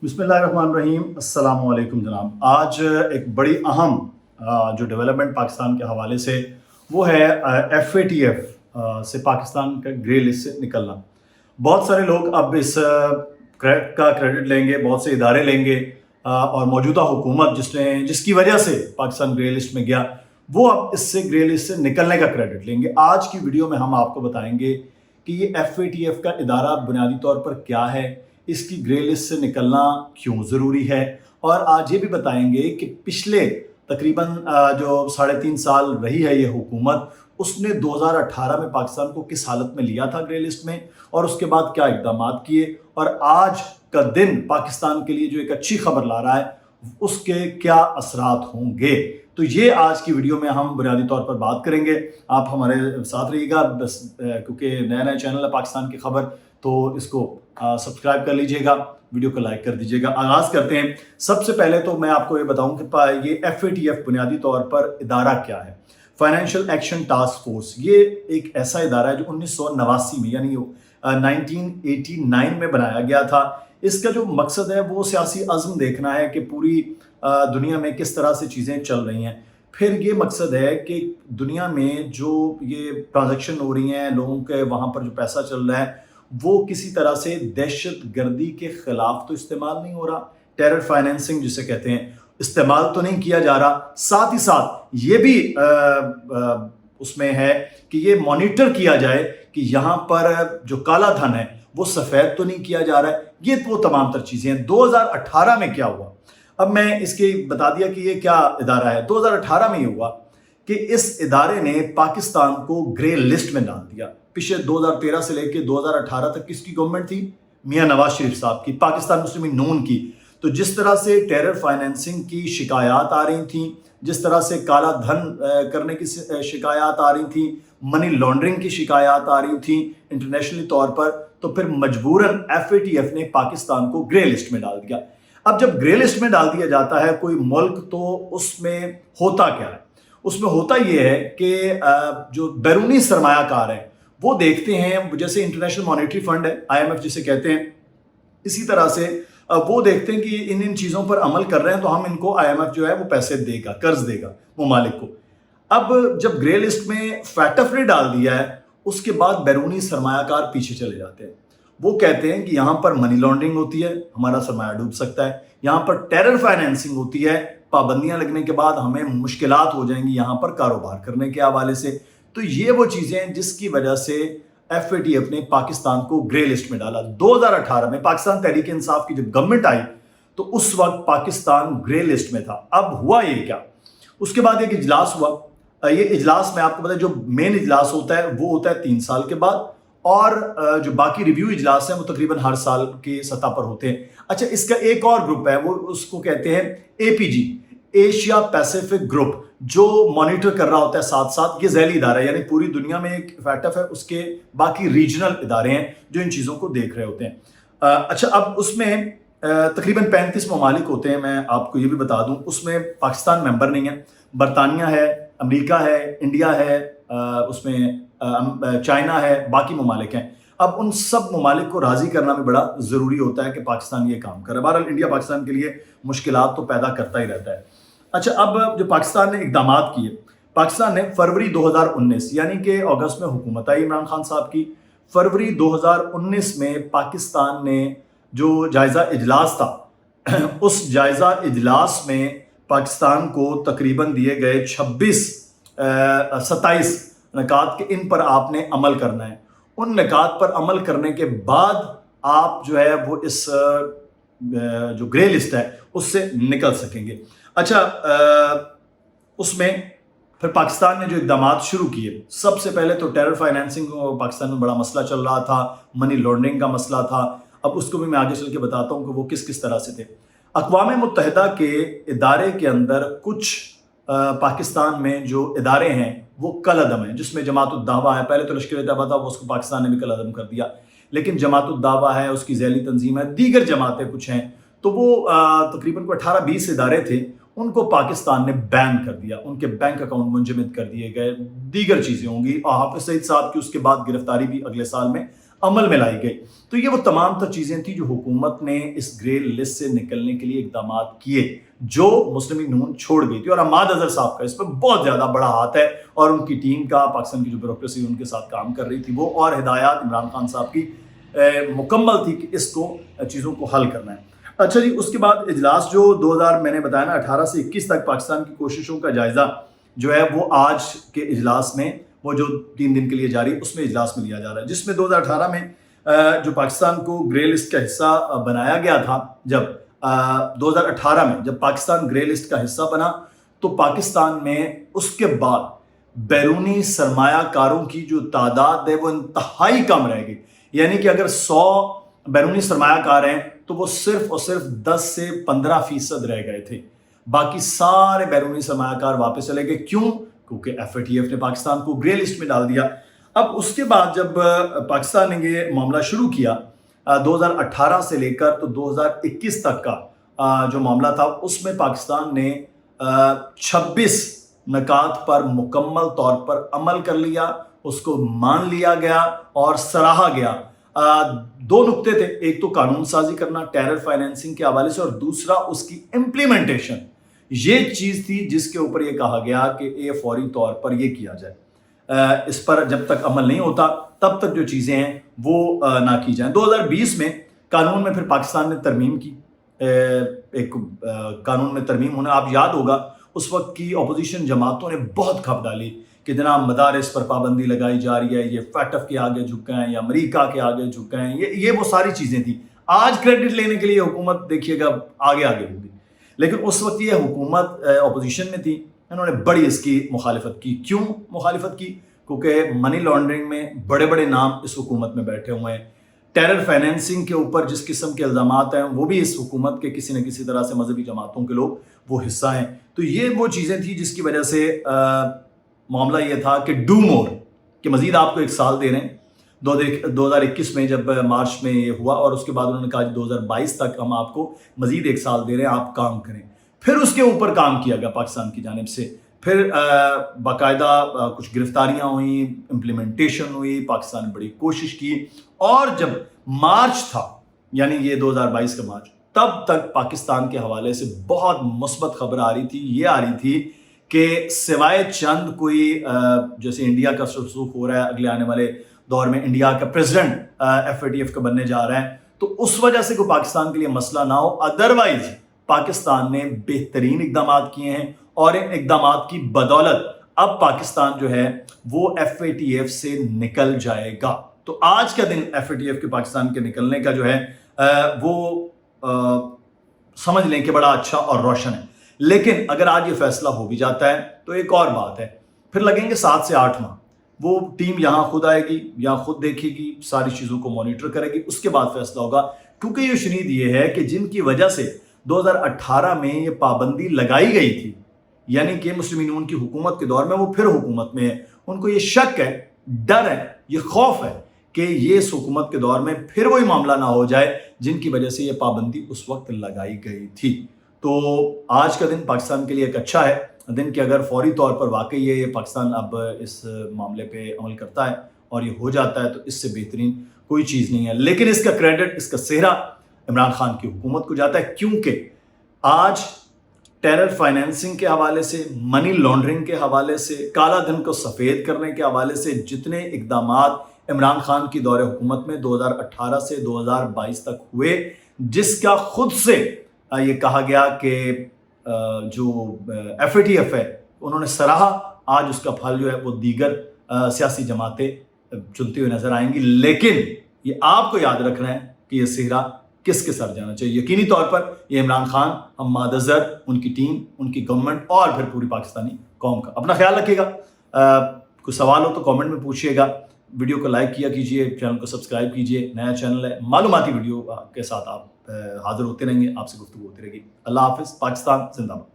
बिस्मिल्लाहिर्रहमानिर्रहीम। अस्सलाम वालेकुम जनाब। आज एक बड़ी अहम जो डेवलपमेंट पाकिस्तान के हवाले से वो है FATF से पाकिस्तान का ग्रे लिस्ट से निकलना। बहुत सारे लोग अब इस क्रेडिट लेंगे, बहुत से इदारे लेंगे और मौजूदा हुकूमत जिसकी वजह से पाकिस्तान ग्रे लिस्ट में गया वो अब इससे ग्रे लिस्ट से निकलने का क्रेडिट लेंगे। आज की वीडियो में हम आपको बताएंगे कि ये FATF का इदारा बुनियादी तौर पर क्या है, इसकी ग्रे लिस्ट से निकलना क्यों ज़रूरी है, और आज ये भी बताएंगे कि पिछले तकरीबन जो 3.5 साल रही है ये हुकूमत, उसने 2018 में पाकिस्तान को किस हालत में लिया था ग्रे लिस्ट में और उसके बाद क्या इक़दाम किए, और आज का दिन पाकिस्तान के लिए जो एक अच्छी खबर ला रहा है उसके क्या असरात होंगे। तो ये आज की वीडियो में हम बुनियादी तौर पर बात करेंगे। आप हमारे साथ रहिएगा बस, क्योंकि नया चैनल है पाकिस्तान की खबर, तो इसको सब्सक्राइब कर लीजिएगा, वीडियो को लाइक कर दीजिएगा। आगाज़ करते हैं। सबसे पहले तो मैं आपको ये बताऊं कि ये FATF बुनियादी तौर पर इदारा क्या है। फाइनेंशियल एक्शन टास्क फोर्स ये एक ऐसा इदारा है जो 1989 में यानी 1989 में बनाया गया था। इसका जो मकसद है वो सियासी अज़्म देखना है कि पूरी दुनिया में किस तरह से चीज़ें चल रही हैं। फिर ये मकसद है कि दुनिया में जो ये ट्रांजैक्शन हो रही हैं, लोगों के वहाँ पर जो पैसा चल रहा है वो किसी तरह से दहशत गर्दी के ख़िलाफ़ तो इस्तेमाल नहीं हो रहा, टेरर फाइनेंसिंग जिसे कहते हैं इस्तेमाल तो नहीं किया जा रहा। साथ ही साथ ये भी उसमें है कि ये मॉनिटर किया जाए कि यहाँ पर जो काला धन है वो सफ़ेद तो नहीं किया जा रहा है। ये वो तमाम तर चीज़ें हैं। 2018 में क्या हुआ, अब मैं इसके बता दिया कि ये क्या इदारा है। 2018 में ये हुआ कि इस इदारे ने पाकिस्तान को ग्रे लिस्ट में डाल दिया। पिछले 2013 से लेकर 2018 तक किसकी गवर्नमेंट थी? मियां नवाज शरीफ साहब की, पाकिस्तान मुस्लिम लीग नून की। तो जिस तरह से टेरर फाइनेंसिंग की शिकायत आ रही थी, जिस तरह से काला धन करने की शिकायत आ रही थी, मनी लॉन्ड्रिंग की शिकायत आ रही थी इंटरनेशनली तौर पर, तो फिर मजबूरन FATF ने पाकिस्तान को ग्रे लिस्ट में डाल दिया। अब जब ग्रे लिस्ट में डाल दिया जाता है कोई मुल्क, तो उसमें होता क्या है? उसमें होता यह है कि जो बैरूनी सरमायाकार हैं वो देखते हैं, जैसे इंटरनेशनल मॉनेटरी फंड है, IMF जिसे कहते हैं, इसी तरह से वो देखते हैं कि इन चीज़ों पर अमल कर रहे हैं तो हम इनको IMF जो है वो पैसे देगा, कर्ज देगा ममालिक को। अब जब ग्रे लिस्ट में FATF ने डाल दिया है, उसके बाद बैरूनी सरमायाकार पीछे चले जाते हैं। वो कहते हैं कि यहाँ पर मनी लॉन्ड्रिंग होती है, हमारा सरमाया डूब सकता है, यहाँ पर टेरर फाइनेंसिंग होती है, पाबंदियां लगने के बाद हमें मुश्किलात हो जाएंगी यहाँ पर कारोबार करने के हवाले से। तो ये वो चीज़ें हैं जिसकी वजह से FATF ने पाकिस्तान को ग्रे लिस्ट में डाला। 2018 में पाकिस्तान तहरीक इंसाफ की जब गवर्नमेंट आई तो उस वक्त पाकिस्तान ग्रे लिस्ट में था। अब हुआ ये क्या, उसके बाद एक इजलास हुआ। ये इजलास में आपको पता है जो मेन इजलास होता है वो होता है 3 साल के बाद, और जो बाकी रिव्यू इजलास हैं वो तकरीबन हर साल की सतह पर होते हैं। अच्छा, इसका एक और ग्रुप है, वो उसको कहते हैं APG, एशिया पैसिफिक ग्रुप, जो मॉनिटर कर रहा होता है साथ साथ। ये ज़ैली इदारा है, यानी पूरी दुनिया में एक FATF है, उसके बाकी रीजनल इदारे हैं जो इन चीज़ों को देख रहे होते हैं। अच्छा, अब उसमें तकरीबन 35 ममालिक होते हैं। मैं आपको ये भी बता दूं, उसमें पाकिस्तान मेंबर नहीं है, बरतानिया है, अमेरिका है, इंडिया है, उसमें चाइना है, बाकी ममालिक हैं। अब उन सब ममालिक को राज़ी करना भी बड़ा ज़रूरी होता है कि पाकिस्तान ये काम करे। बहरहाल इंडिया पाकिस्तान के लिए मुश्किलात तो पैदा करता ही रहता है। अच्छा, अब जो पाकिस्तान ने इक़दाम किए, पाकिस्तान ने फरवरी 2019 यानी कि अगस्त में हुकूमत आई इमरान खान साहब की, फरवरी 2019 में पाकिस्तान ने जो जायज़ा इजलास था उस जायज़ा इजलास में पाकिस्तान को तकरीबन दिए गए 27 निकात के इन पर आपने अमल करना है। उन निकात पर अमल करने के बाद आप जो है वो इस जो ग्रे लिस्ट है उससे निकल सकेंगे। अच्छा, उसमें फिर पाकिस्तान ने जो इक़दाम शुरू किए, सबसे पहले तो टेरर फाइनेंसिंग पाकिस्तान में बड़ा मसला चल रहा था, मनी लॉन्ड्रिंग का मसला था। अब उसको भी मैं आगे चल के बताता हूँ कि वो किस किस तरह से थे। अक़वाम मुत्तहिदा के इदारे के अंदर कुछ पाकिस्तान में जो इदारे हैं वो कल अदम हैं, जिसमें जमात दावा है। पहले तो लश्कर तैयबा था, वो उसको पाकिस्तान ने भी कल अदम कर दिया, लेकिन जमात दावा है, उसकी ज़ैली तंजीम है, दीगर जमातें कुछ हैं, तो वो तकरीबन 18-20 इदारे थे, उनको पाकिस्तान ने बैन कर दिया, उनके बैंक अकाउंट मुंजमद कर दिए गए, दीगर चीज़ें होंगी। और हाफिज़ सईद साहब की उसके बाद गिरफ्तारी भी अगले साल में عمل میں لائی گئی. تو یہ وہ تمام تر چیزیں تھیں جو حکومت نے اس گرے لسٹ سے نکلنے کے لیے اقدامات کیے جو مسلم لیگ نون چھوڑ گئی تھی. اور حماد اظہر صاحب کا اس پہ بہت زیادہ بڑا ہاتھ ہے اور ان کی ٹیم کا, پاکستان کی جو بیوروکریسی ان کے ساتھ کام کر رہی تھی وہ, اور ہدایات عمران خان صاحب کی مکمل تھی کہ اس کو چیزوں کو حل کرنا ہے. اچھا جی, اس کے بعد اجلاس جو 2000 میں نے بتایا نا 18 سے 21 تک پاکستان کی کوششوں کا جائزہ جو ہے وہ آج کے اجلاس میں, وہ جو 3 دن کے لیے جاری, اس میں اجلاس میں لیا جا رہا ہے, جس میں 2018 میں جو پاکستان کو گرے لسٹ کا حصہ بنایا گیا تھا. جب 2018 میں جب پاکستان گرے لسٹ کا حصہ بنا تو پاکستان میں اس کے بعد بیرونی سرمایہ کاروں کی جو تعداد ہے وہ انتہائی کم رہ گئی. یعنی کہ اگر 100 بیرونی سرمایہ کار ہیں تو وہ صرف اور صرف 10 سے 15% رہ گئے تھے. باقی سارے بیرونی سرمایہ کار واپس چلے گئے. کیوں؟ کیونکہ FATF نے پاکستان کو گرے لسٹ میں ڈال دیا. اب اس کے بعد جب پاکستان نے یہ معاملہ شروع کیا 2018 سے لے کر تو 2021 تک کا جو معاملہ تھا, اس میں پاکستان نے 26 نکات پر مکمل طور پر عمل کر لیا, اس کو مان لیا گیا اور سراہا گیا. 2 نقطے تھے, ایک تو قانون سازی کرنا ٹیرر فائنینسنگ کے حوالے سے, اور دوسرا اس کی امپلیمنٹیشن. یہ چیز تھی جس کے اوپر یہ کہا گیا کہ یہ فوری طور پر یہ کیا جائے. اس پر جب تک عمل نہیں ہوتا تب تک جو چیزیں ہیں وہ نہ کی جائیں. 2020 میں قانون میں پھر پاکستان نے ترمیم کی, ایک قانون میں ترمیم ہونا, آپ یاد ہوگا اس وقت کی اپوزیشن جماعتوں نے بہت کھپ ڈالی کہ جناب مدارس پر پابندی لگائی جا رہی ہے, یہ FATF کے آگے جھک گئے ہیں یا امریکہ کے آگے جھک گئے ہیں, یہ وہ ساری چیزیں تھیں. آج کریڈٹ لینے کے لیے حکومت دیکھیے گا آگے ہوگی, لیکن اس وقت یہ حکومت اپوزیشن میں تھی, انہوں نے بڑی اس کی مخالفت کی. کیوں مخالفت کی؟ کیونکہ منی لانڈرنگ میں بڑے بڑے نام اس حکومت میں بیٹھے ہوئے ہیں. ٹیرر فائنینسنگ کے اوپر جس قسم کے الزامات ہیں وہ بھی اس حکومت کے کسی نہ کسی طرح سے مذہبی جماعتوں کے لوگ وہ حصہ ہیں. تو یہ وہ چیزیں تھیں جس کی وجہ سے معاملہ یہ تھا کہ ڈو مور, کہ مزید آپ کو 1 سال دے رہے ہیں. 2021 میں جب مارچ میں یہ ہوا, اور اس کے بعد انہوں نے کہا 2022 تک ہم آپ کو مزید 1 سال دے رہے ہیں, آپ کام کریں. پھر اس کے اوپر کام کیا گیا پاکستان کی جانب سے, پھر باقاعدہ کچھ گرفتاریاں ہوئیں, امپلیمنٹیشن ہوئی, پاکستان نے بڑی کوشش کی. اور جب مارچ تھا, یعنی یہ 2022 کا مارچ, تب تک پاکستان کے حوالے سے بہت مثبت خبر آ رہی تھی. یہ آ رہی تھی کہ سوائے چند کوئی جیسے انڈیا کا رسوخ ہو رہا ہے, اگلے آنے والے دور میں انڈیا کا پریزیڈنٹ FATF کا بننے جا رہا ہے, تو اس وجہ سے کوئی پاکستان کے لیے مسئلہ نہ ہو. ادروائز پاکستان نے بہترین اقدامات کیے ہیں, اور ان اقدامات کی بدولت اب پاکستان جو ہے وہ FATF سے نکل جائے گا. تو آج کا دن FATF کے پاکستان کے نکلنے کا جو ہے وہ سمجھ لیں کہ بڑا اچھا اور روشن ہے. لیکن اگر آج یہ فیصلہ ہو بھی جاتا ہے تو ایک اور بات ہے, پھر لگیں گے 7 سے 8 ماہ. وہ ٹیم یہاں خود آئے گی, یہاں خود دیکھے گی, ساری چیزوں کو مانیٹر کرے گی, اس کے بعد فیصلہ ہوگا. کیونکہ یہ شنید یہ ہے کہ جن کی وجہ سے 2018 میں یہ پابندی لگائی گئی تھی, یعنی کہ مسلم لیگ نون کی حکومت کے دور میں وہ پھر حکومت میں ہے, ان کو یہ شک ہے, ڈر ہے, یہ خوف ہے کہ یہ اس حکومت کے دور میں پھر وہی معاملہ نہ ہو جائے جن کی وجہ سے یہ پابندی اس وقت لگائی گئی تھی. تو آج کا دن پاکستان کے لیے ایک اچھا ہے دن کہ اگر فوری طور پر واقعی یہ پاکستان اب اس معاملے پہ عمل کرتا ہے اور یہ ہو جاتا ہے تو اس سے بہترین کوئی چیز نہیں ہے. لیکن اس کا کریڈٹ, اس کا سہرا عمران خان کی حکومت کو جاتا ہے, کیونکہ آج ٹیرر فائنینسنگ کے حوالے سے, منی لانڈرنگ کے حوالے سے, کالا دھن کو سفید کرنے کے حوالے سے جتنے اقدامات عمران خان کی دور حکومت میں 2018 سے 2022 تک ہوئے, جس کا خود سے یہ کہا گیا کہ جو FATF ہے انہوں نے سراہا, آج اس کا پھل جو ہے وہ دیگر سیاسی جماعتیں چلتی ہوئی نظر آئیں گی. لیکن یہ آپ کو یاد رکھنا ہے کہ یہ سہرا کس کے سر جانا چاہیے. یقینی طور پر یہ عمران خان, حماد اظہر, ان کی ٹیم, ان کی گورنمنٹ اور پھر پوری پاکستانی قوم کا. اپنا خیال رکھیے گا, کوئی سوال ہو تو کامنٹ میں پوچھیے گا, ویڈیو کو لائک کیا کیجیے, چینل کو سبسکرائب کیجیے. نیا چینل ہے, معلوماتی ویڈیو کے ساتھ آپ حاضر ہوتے رہیں گے, آپ سے گفتگو ہوتی رہے گی. اللہ حافظ. پاکستان زندہ باد.